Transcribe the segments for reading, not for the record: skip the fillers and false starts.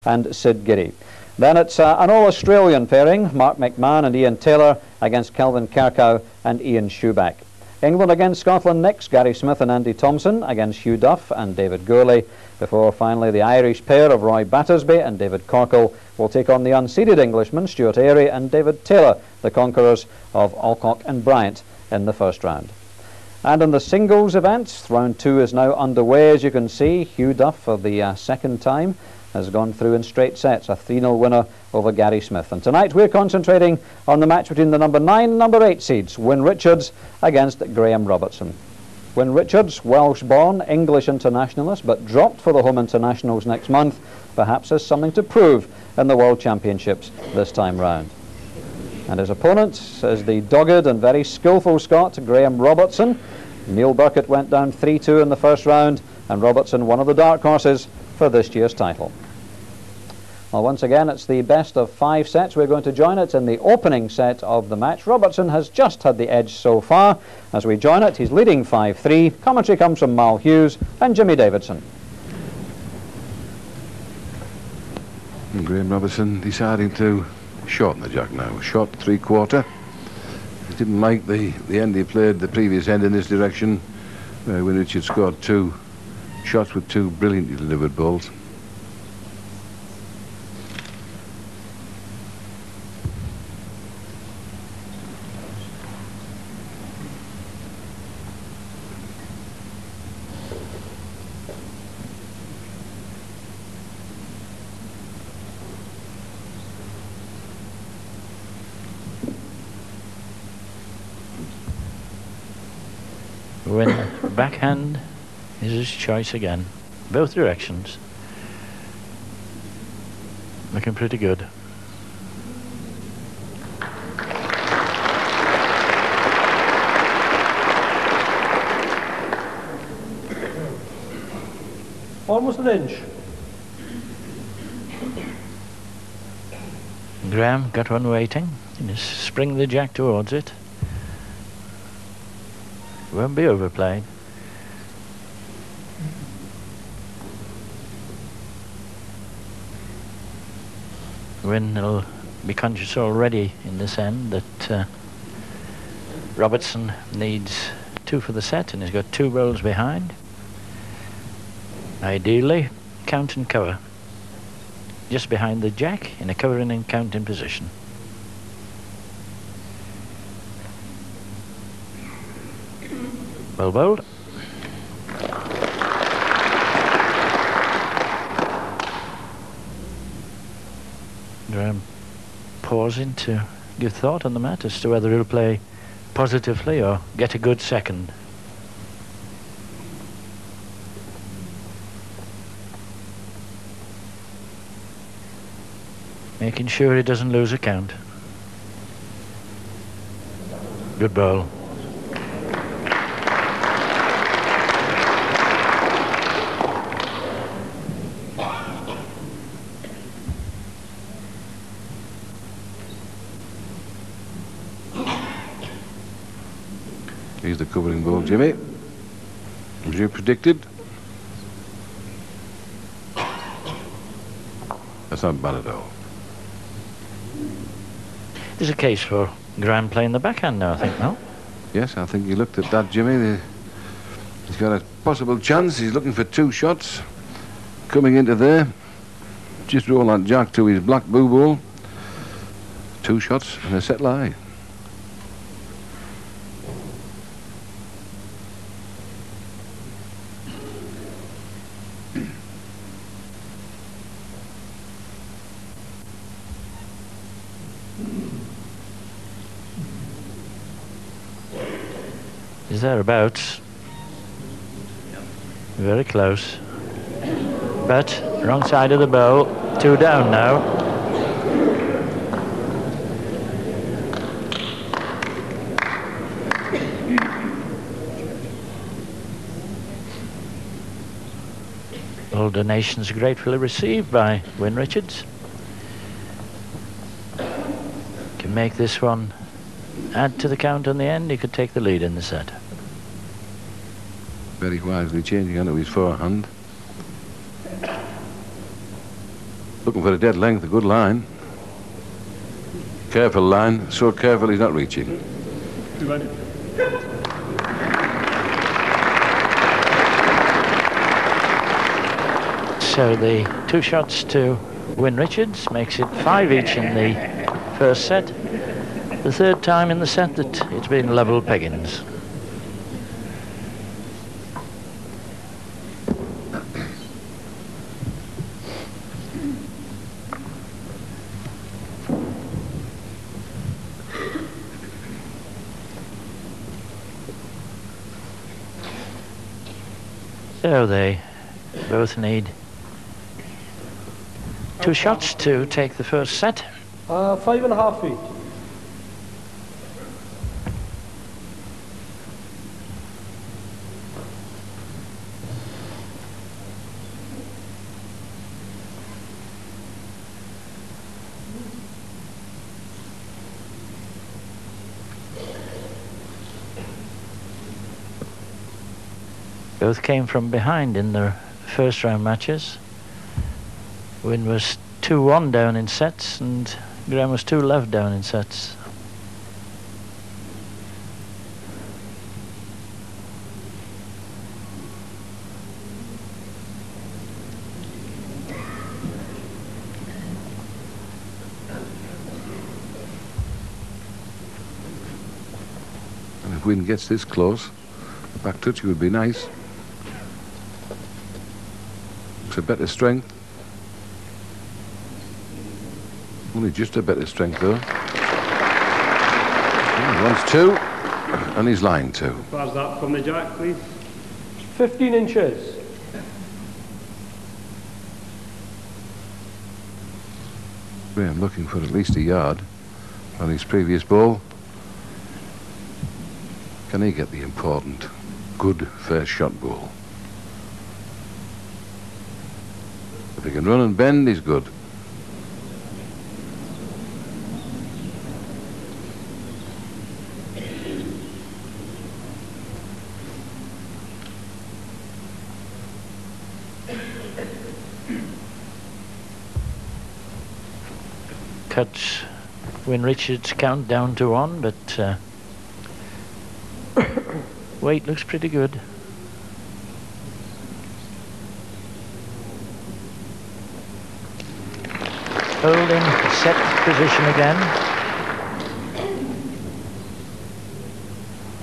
and Sid Giddy. Then it's an all-Australian pairing, Mark McMahon and Ian Taylor against Kelvin Kirkow and Ian Schuback. England against Scotland next, Gary Smith and Andy Thompson against Hugh Duff and David Gourley, before finally the Irish pair of Roy Battersby and David Corkle will take on the unseeded Englishmen Stuart Airy and David Taylor, the conquerors of Alcock and Bryant, in the first round. And in the singles events, round 2 is now underway. As you can see, Hugh Duff for the second time has gone through in straight sets, a 3-0 winner over Gary Smith. And tonight we're concentrating on the match between the number 9 and number 8 seeds, Wyn Richards against Graham Robertson. Wyn Richards, Welsh-born, English internationalist, but dropped for the home internationals next month, perhaps has something to prove in the World Championships this time round. And his opponent is the dogged and very skillful Scot, Graham Robertson. Neil Burkett went down 3-2 in the first round, and Robertson one of the dark horses for this year's title. Well, once again, it's the best of 5 sets. We're going to join it in the opening set of the match. Robertson has just had the edge so far. As we join it, he's leading 5-3. Commentary comes from Mal Hughes and Jimmy Davidson. And Graham Robertson deciding to shorten the jack now. Short 3/4. He didn't like the end he played, the previous end in this direction, when Richard scored 2 shots with 2 brilliantly delivered balls. When backhand is his choice again, both directions. Looking pretty good. Almost an inch. Graham got one waiting. He just spring the jack towards it. Won't be overplayed. Wyn will be conscious already in this end that Robertson needs 2 for the set, and he's got 2 rolls behind. Ideally, count and cover. Just behind the jack in a covering and counting position. Well bowled. Graham pausing to give thought on the matter as to whether he'll play positively or get a good second. Making sure he doesn't lose a count. Good bowl. Here's the covering ball, Jimmy. As you predicted. That's not bad at all. There's a case for Graham playing the backhand now, I think, no? Yes, I think you looked at that, Jimmy. He's got a possible chance. He's looking for 2 shots. Coming into there. Just roll that jack to his black blue ball. 2 shots and a set lie. Is thereabouts. Very close. But wrong side of the bowl. 2 down now. All donations gratefully received by Wyn Richards. Can make this one add to the count on the end. He could take the lead in the set. Very wisely changing onto his forehand. Looking for a dead length, a good line. Careful line, so careful he's not reaching. So the 2 shots to Wyn Richards makes it 5 each in the first set. The 3rd time in the set that it's been level peggings. So they both need 2 shots to take the first set. 5.5 feet. Both came from behind in their first round matches. Wyn was 2-1 down in sets and Graham was 2-love down in sets. And if Wyn gets this close, the back touch would be nice. It's a better strength. Only just a better strength though. He wants 2 and he's line 2. Where's that from the jack, please? 15 inches. Graham looking for at least a yard on his previous ball. Can he get the important good first shot ball? If he can run and bend, he's good. Cuts Wyn Richards' count down to 1, but weight looks pretty good. Holding set position again.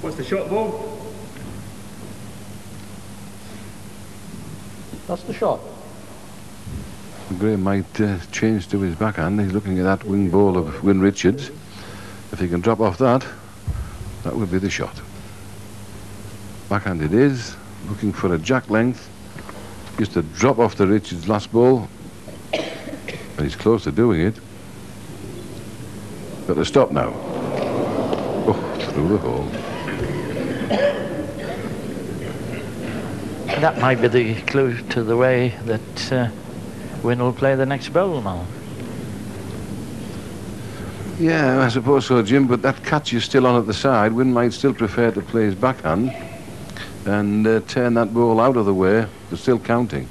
What's the shot ball? That's the shot. Graham might change to his backhand. He's looking at that wing ball of Wyn Richards. If he can drop off that, that would be the shot. Backhand it is, looking for a jack length. Just to drop off the Richards last ball. And he's close to doing it. Got to stop now. Oh, through the hole. That might be the clue to the way that Wyn will play the next bowl now. Yeah, I suppose so, Jim, but that catch is still on at the side. Wyn might still prefer to play his backhand and turn that ball out of the way, but still counting.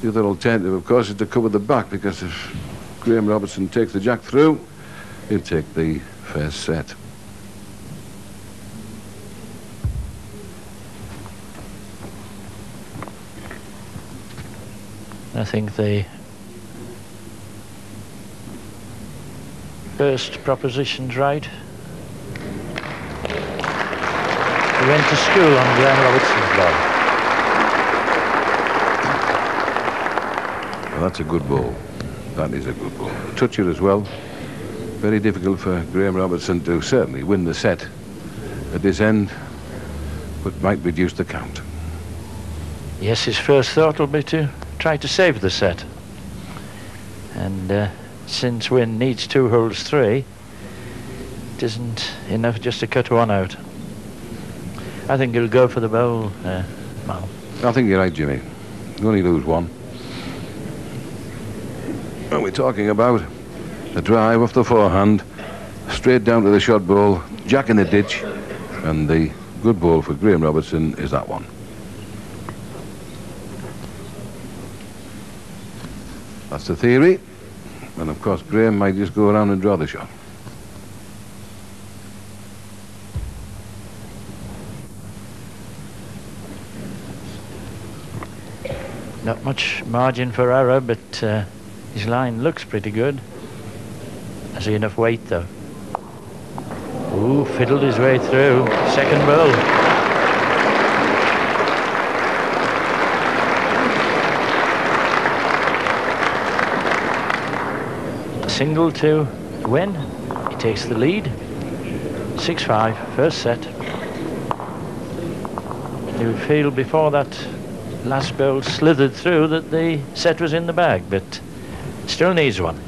The other alternative, of course, is to cover the back, because if Graham Robertson takes the jack through, he'll take the first set. I think the first proposition's right. He went to school on Graham Robertson's ball. Well, that's a good ball. That is a good ball. Toucher as well. Very difficult for Graham Robertson to certainly win the set at this end, but might reduce the count. Yes, his first thought will be to try to save the set. And since Wyn needs 2 holes 3, it isn't enough just to cut 1 out. I think he'll go for the bowl, Mal. I think you're right, Jimmy. You only lose 1. And we're talking about a drive off the forehand, straight down to the shot ball, jack in the ditch, and the good ball for Graham Robertson is that one. That's the theory. And of course, Graham might just go around and draw the shot. Not much margin for error, but his line looks pretty good. Has he enough weight, though? Ooh, fiddled his way through. Second bowl. Single to win. He takes the lead. 6-5, first set. You would feel before that last bowl slithered through that the set was in the bag, but still needs one.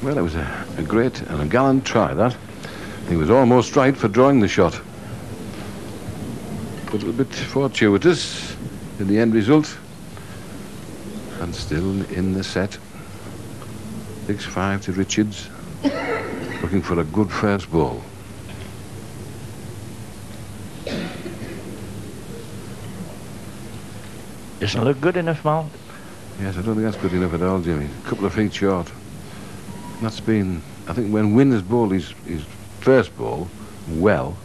Well, it was a great and a gallant try, that. He was almost right for drawing the shot. But a little bit fortuitous in the end result. And still in the set. 6-5 to Richards. Looking for a good first ball. Doesn't look good enough, Mal. Yes, I don't think that's good enough at all, Jimmy. A couple of feet short. That's been, I think, when Wynne has bowled his first ball well,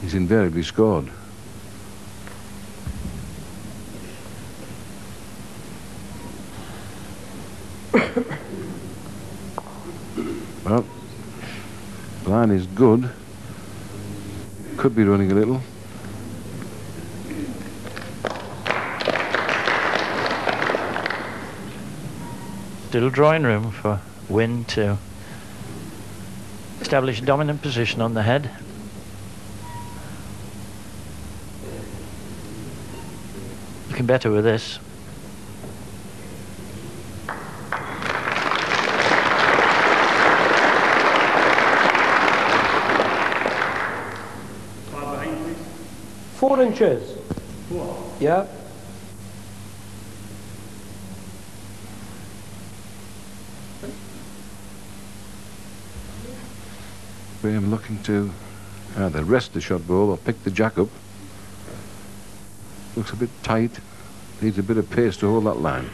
he's invariably scored. Well, line is good. Could be running a little. Still drawing room for Wynne to establish a dominant position on the head. Looking better with this. Behind, please. 4 inches. Yeah. Graham looking to either rest the shot ball or pick the jack up. Looks a bit tight. Needs a bit of pace to hold that line.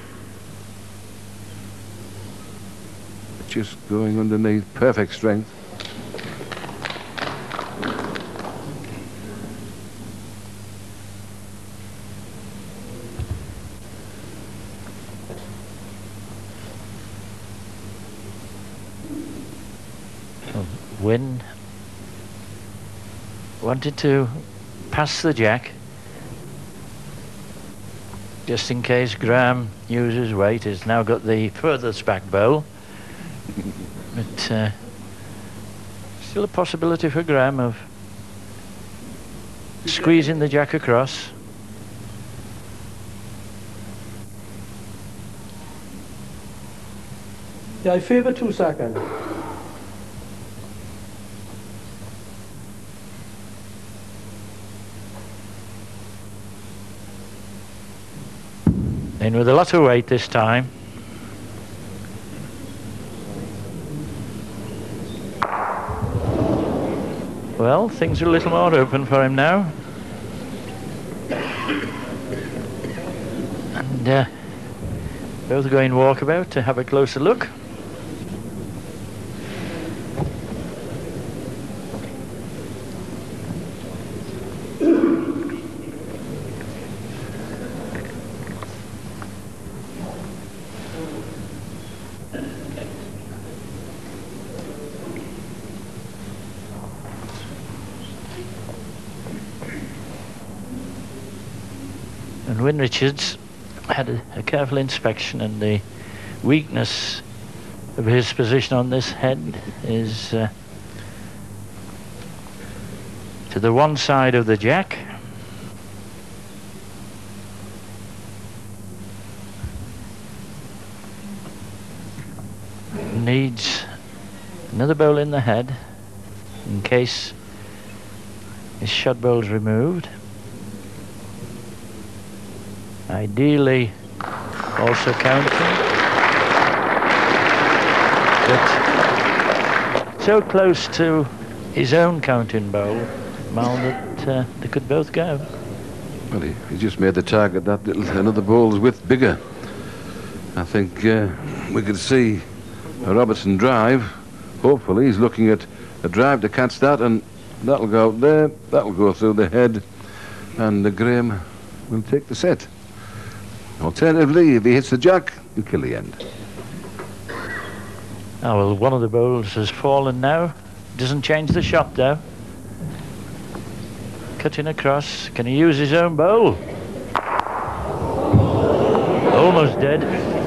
Just going underneath. Perfect strength. Wynne wanted to pass the jack just in case Graham uses weight. He's now got the furthest back bowl, but still a possibility for Graham of squeezing the jack across. Yeah, I favour 2 seconds. In with a lot of weight this time. Well, things are a little more open for him now. And both going walkabout to have a closer look. And Wynne Richards had a careful inspection, and the weakness of his position on this head is to the one side of the jack. Needs another bowl in the head in case his shot bowl's removed. Ideally also counting, but so close to his own counting bowl, Mal, that they could both go. Well, he just made the target that little, another ball's width bigger. I think we could see a Robertson drive. Hopefully he's looking at a drive to catch that, and that'll go out there, that'll go through the head, and Graham will take the set. Alternatively, if he hits the jack, he'll kill the end. Oh, well, one of the bowls has fallen now. Doesn't change the shot, though. Cutting across. Can he use his own bowl? Almost dead.